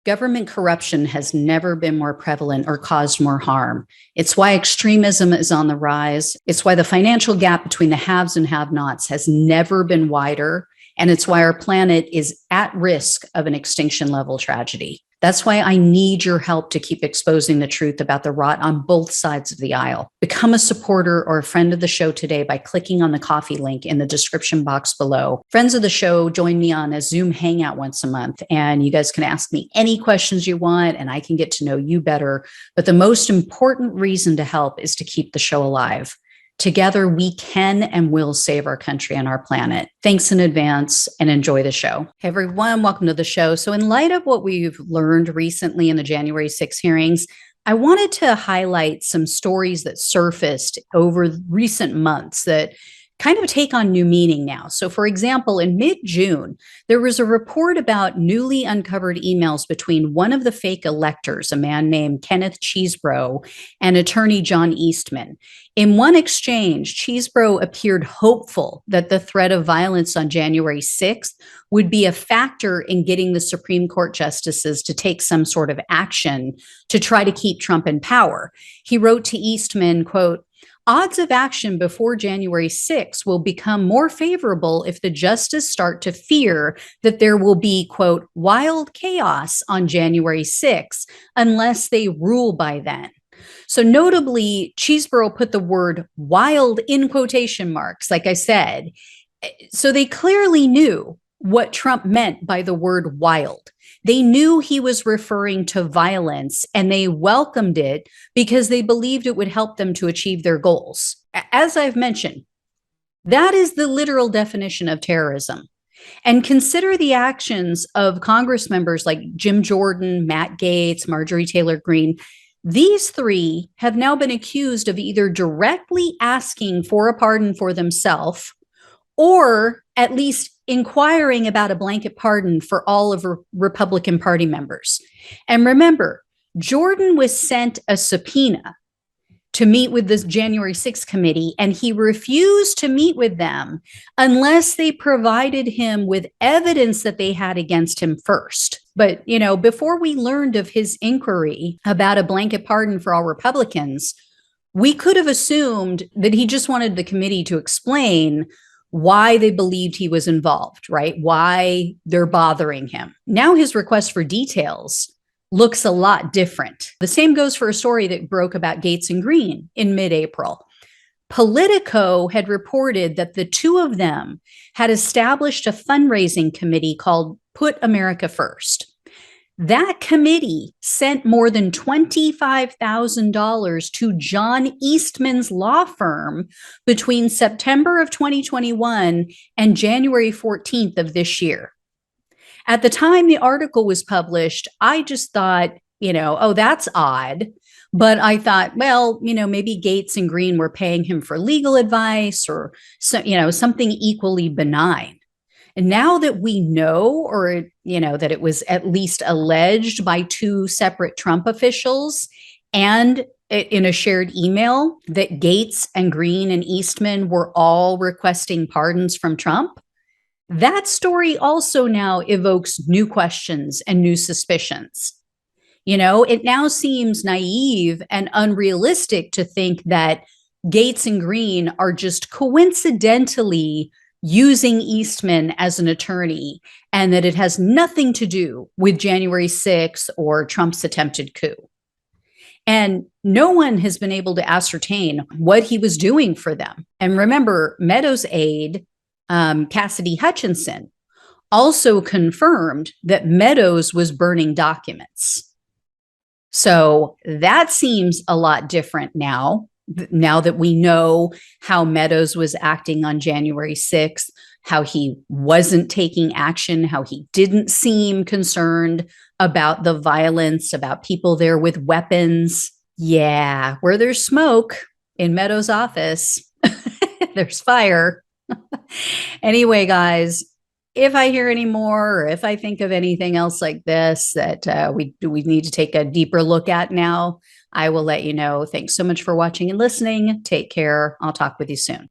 Government corruption has never been more prevalent or caused more harm. It's why extremism is on the rise. It's why the financial gap between the haves and have-nots has never been wider. And it's why our planet is at risk of an extinction level tragedy. That's why I need your help to keep exposing the truth about the rot on both sides of the aisle. Become a supporter or a friend of the show today by clicking on the coffee link in the description box below. Friends of the show join me on a Zoom hangout once a month, and you guys can ask me any questions you want, and I can get to know you better. But the most important reason to help is to keep the show alive. Together, we can and will save our country and our planet. Thanks in advance and enjoy the show. Hey, everyone, welcome to the show. So in light of what we've learned recently in the January 6 hearings, I wanted to highlight some stories that surfaced over recent months that kind of take on new meaning now. So for example, in mid-June, there was a report about newly uncovered emails between one of the fake electors, a man named Kenneth Chesebro, and attorney John Eastman. In one exchange, Chesebro appeared hopeful that the threat of violence on January 6th would be a factor in getting the Supreme Court justices to take some sort of action to try to keep Trump in power. He wrote to Eastman, quote, "Odds of action before January 6 will become more favorable if the justices start to fear that there will be, quote, wild chaos on January 6 unless they rule by then." So notably, Chesebro put the word wild in quotation marks, like I said. So they clearly knew what Trump meant by the word wild. They knew he was referring to violence, and they welcomed it because they believed it would help them to achieve their goals. As I've mentioned, that is the literal definition of terrorism. And consider the actions of Congress members like Jim Jordan, Matt Gaetz, Marjorie Taylor Greene. These three have now been accused of either directly asking for a pardon for themselves or at least inquiring about a blanket pardon for all of Republican Party members. And remember, Jordan was sent a subpoena to meet with this January 6th committee, and he refused to meet with them unless they provided him with evidence that they had against him first. But, you know, before we learned of his inquiry about a blanket pardon for all Republicans, we could have assumed that he just wanted the committee to explain why they believed he was involved, right? Why they're bothering him. Now his request for details looks a lot different. The same goes for a story that broke about Gaetz and Greene in mid-April. Politico had reported that the two of them had established a fundraising committee called Put America First. That committee sent more than $25,000 to John Eastman's law firm between September of 2021 and January 14th of this year. At the time the article was published, I just thought, oh, that's odd. But I thought, well, maybe Gaetz and Greene were paying him for legal advice or, something equally benign. And now that we know, or, that it was at least alleged by two separate Trump officials and in a shared email that Gaetz and Greene and Eastman were all requesting pardons from Trump, that story also now evokes new questions and new suspicions. It now seems naive and unrealistic to think that Gaetz and Greene are just coincidentally using Eastman as an attorney and that it has nothing to do with January 6th or Trump's attempted coup. And no one has been able to ascertain what he was doing for them. And remember, Meadows' aide, Cassidy Hutchinson, also confirmed that Meadows was burning documents. So that seems a lot different now that we know how Meadows was acting on January 6th, how he wasn't taking action, how he didn't seem concerned about the violence, about people there with weapons. Yeah, where there's smoke in Meadows' office, there's fire. Anyway, guys, if I hear any more, or if I think of anything else like this that we need to take a deeper look at now, I will let you know. Thanks so much for watching and listening. Take care. I'll talk with you soon.